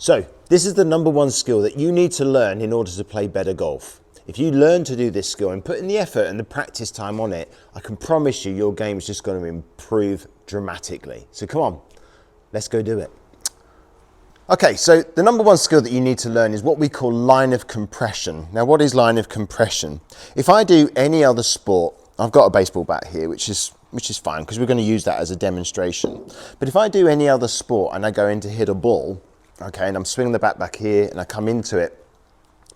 So this is the #1 skill that you need to learn in order to play better golf. If you learn to do this skill and put in the effort and the practice time on it, I can promise you your game is just going to improve dramatically. So come on, let's go do it. Okay, so the #1 skill that you need to learn is what we call line of compression. Now, what is line of compression? If I do any other sport, I've got a baseball bat here, which is fine because we're going to use that as a demonstration. But if I do any other sport and I go in to hit a ball, okay, and I'm swinging the bat back here and I come into it,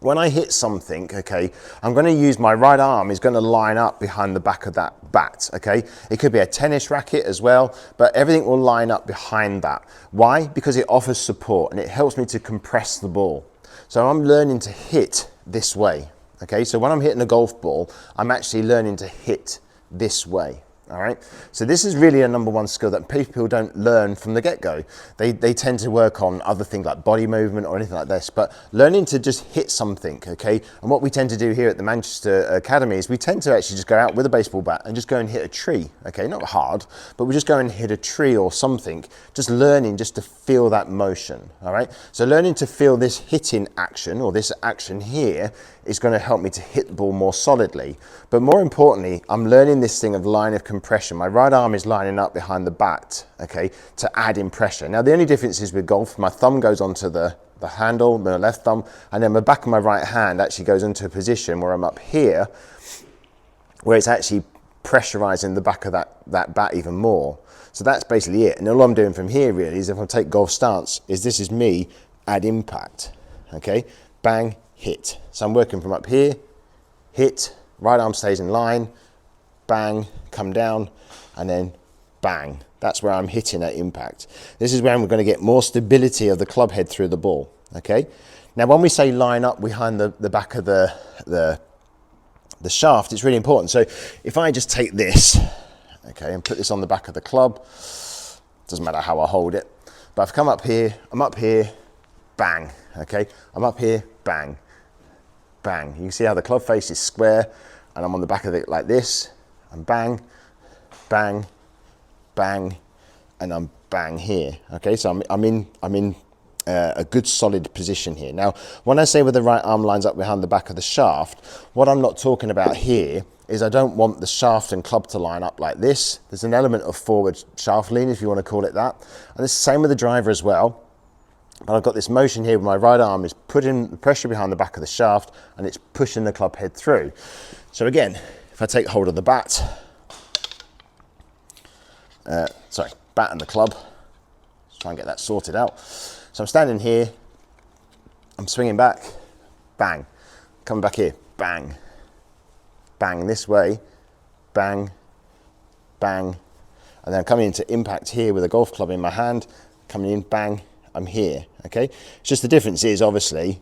when I hit something, okay, I'm going to use my right arm is going to line up behind the back of that bat, okay? It could be a tennis racket as well, but everything will line up behind that. Why? Because it offers support and it helps me to compress the ball. So I'm learning to hit this way, okay? So when I'm hitting a golf ball, I'm actually learning to hit this way. All right, so this is really a #1 skill that people don't learn from the get-go. They tend to work on other things like body movement or anything like this, but learning to just hit something, okay? And what we tend to do here at the Manchester Academy is we tend to actually just go out with a baseball bat and just go and hit a tree, okay? Not hard, but we just go and hit a tree or something, just learning just to feel that motion, all right? So learning to feel this hitting action or this action here is going to help me to hit the ball more solidly. But more importantly, I'm learning this thing of line of compression. My right arm is lining up behind the bat, okay, to add in pressure. Now, the only difference is with golf, my thumb goes onto the handle, my left thumb, and then the back of my right hand actually goes into a position where I'm up here, where it's actually pressurizing the back of that bat even more. So that's basically it. And all I'm doing from here really is if I take golf stance, this is me add impact, okay? Bang, hit. So I'm working from up here, hit, right arm stays in line, bang, come down, and then bang. That's where I'm hitting at impact. This is where we're going to get more stability of the club head through the ball, okay? Now, when we say line up behind the back of the shaft, it's really important. So if I just take this, okay, and put this on the back of the club, doesn't matter how I hold it, but I've come up here, I'm up here, bang, okay? I'm up here, bang, bang. You can see how the club face is square, and I'm on the back of it like this, and bang, bang, bang, and I'm bang here. Okay, so I'm in a good solid position here. Now, when I say with the right arm lines up behind the back of the shaft, what I'm not talking about here is I don't want the shaft and club to line up like this. There's an element of forward shaft lean, if you want to call it that, and it's the same with the driver as well. But I've got this motion here where my right arm is putting the pressure behind the back of the shaft and it's pushing the club head through. So again, if I take hold of the bat, bat and the club, let's try and get that sorted out. So I'm standing here, I'm swinging back, bang, coming back here, bang, bang this way, bang, bang, and then I'm coming into impact here with a golf club in my hand, coming in, bang, I'm here, okay? It's just the difference is obviously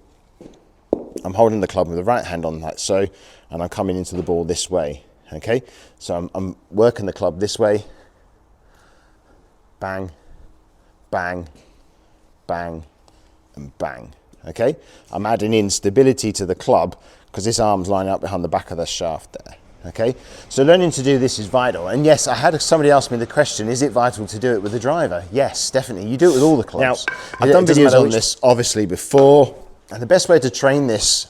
I'm holding the club with the right hand on like so, and I'm coming into the ball this way, okay? So I'm working the club this way, bang, bang, bang, and bang, okay? I'm adding in stability to the club because this arm's lining up behind the back of the shaft there, okay? So learning to do this is vital. And yes, I had somebody ask me the question, is it vital to do it with the driver? Yes, definitely. You do it with all the clubs. Now, I've done videos on this obviously before, and the best way to train this,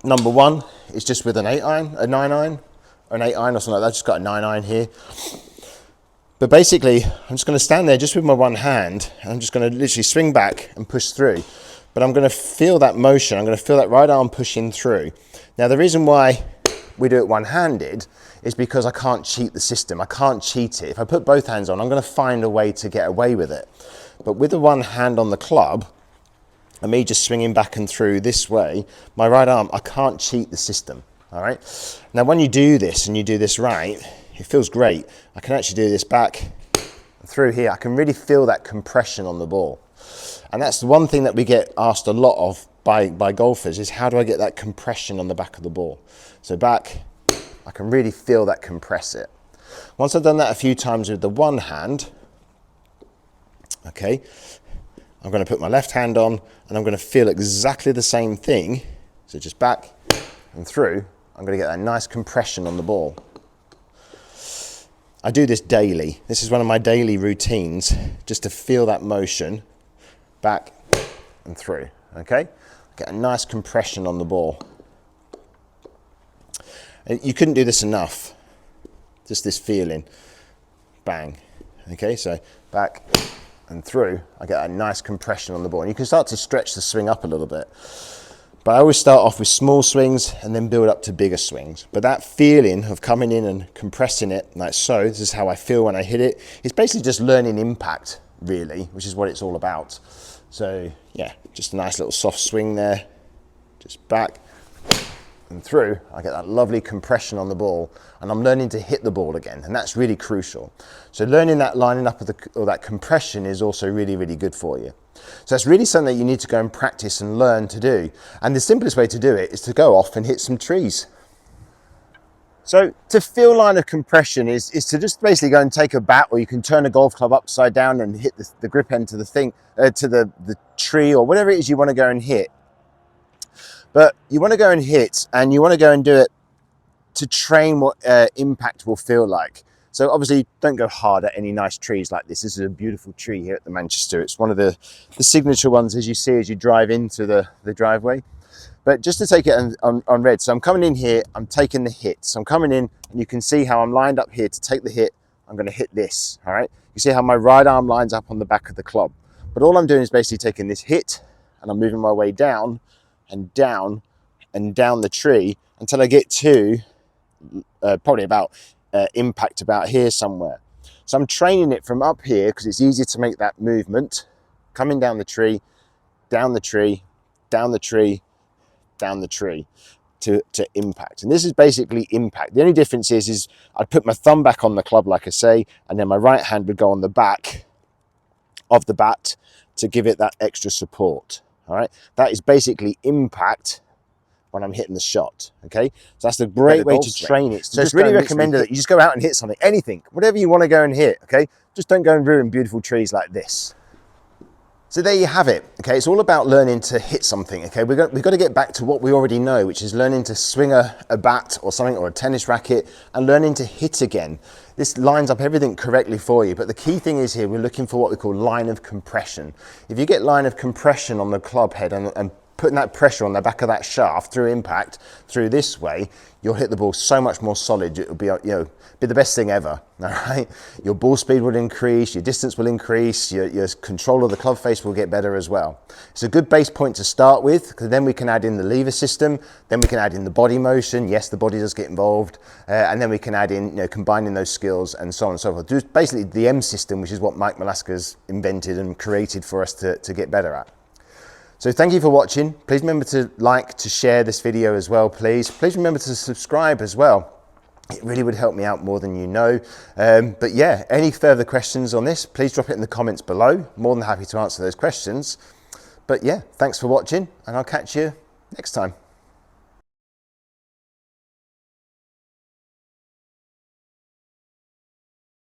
#1, is just with an 8-iron, a 9-iron, or an 8-iron or something like that. I've just got a 9-iron here. But basically, I'm just going to stand there just with my one hand, and I'm just going to literally swing back and push through. But I'm going to feel that motion. I'm going to feel that right arm pushing through. Now, the reason why we do it one-handed is because I can't cheat the system. I can't cheat it. If I put both hands on, I'm going to find a way to get away with it. But with the one hand on the club, and me just swinging back and through this way, my right arm, I can't cheat the system, all right? Now, when you do this and you do this right, it feels great. I can actually do this back through here. I can really feel that compression on the ball. And that's the one thing that we get asked a lot of by golfers is how do I get that compression on the back of the ball? So back, I can really feel that compress it. Once I've done that a few times with the one hand, okay, I'm going to put my left hand on and I'm going to feel exactly the same thing. So just back and through, I'm going to get that nice compression on the ball. I do this daily. This is one of my daily routines, just to feel that motion, back and through, okay? Get a nice compression on the ball. And you couldn't do this enough. Just this feeling, bang. Okay, so back and through, I get a nice compression on the ball. And you can start to stretch the swing up a little bit. But I always start off with small swings and then build up to bigger swings. But that feeling of coming in and compressing it like so, this is how I feel when I hit it. It's basically just learning impact, really, which is what it's all about. So yeah, just a nice little soft swing there, just back and through. I get that lovely compression on the ball, and I'm learning to hit the ball again, and that's really crucial. So learning that lining up of or that compression is also really, really good for you. So that's really something that you need to go and practice and learn to do. And the simplest way to do it is to go off and hit some trees. So to feel line of compression is to just basically go and take a bat, or you can turn a golf club upside down and hit the grip end to the thing, to the tree, or whatever it is you want to go and hit. But you want to go and hit, and you want to go and do it to train what impact will feel like. So obviously don't go hard at any nice trees like this. This is a beautiful tree here at the Manchester. It's one of the signature ones, as you see as you drive into the driveway. But just to take it on red, so I'm coming in here, I'm taking the hit. So I'm coming in, and you can see how I'm lined up here to take the hit. I'm going to hit this, all right? You see how my right arm lines up on the back of the club. But all I'm doing is basically taking this hit, and I'm moving my way down and down and down the tree until I get to probably about impact about here somewhere. So I'm training it from up here because it's easier to make that movement, coming down the tree, down the tree, down the tree, down the tree to impact. And this is basically impact. The only difference is I'd put my thumb back on the club, like I say, and then my right hand would go on the back of the bat to give it that extra support. All right, that is basically impact when I'm hitting the shot, okay? So that's a great way to train it. So it's really recommended that you just go out and hit something, anything, whatever you want to go and hit, okay? Just don't go and ruin beautiful trees like this. So there you have it, okay? It's all about learning to hit something, okay? We've got to get back to what we already know, which is learning to swing a bat or something, or a tennis racket, and learning to hit again. This lines up everything correctly for you, but the key thing is here, we're looking for what we call line of compression. If you get line of compression on the club head and putting that pressure on the back of that shaft through impact, through this way, you'll hit the ball so much more solid. It'll be, be the best thing ever, all right? Your ball speed will increase, your distance will increase, your control of the club face will get better as well. It's a good base point to start with, because then we can add in the lever system, then we can add in the body motion. Yes, the body does get involved, and then we can add in, combining those skills and so on and so forth. Just basically the M system, which is what Mike Malaska's invented and created for us to get better at. So thank you for watching. Please remember to like, to share this video as well, please. Please remember to subscribe as well. It really would help me out more than you know. But yeah, any further questions on this, please drop it in the comments below. More than happy to answer those questions. But yeah, thanks for watching, and I'll catch you next time.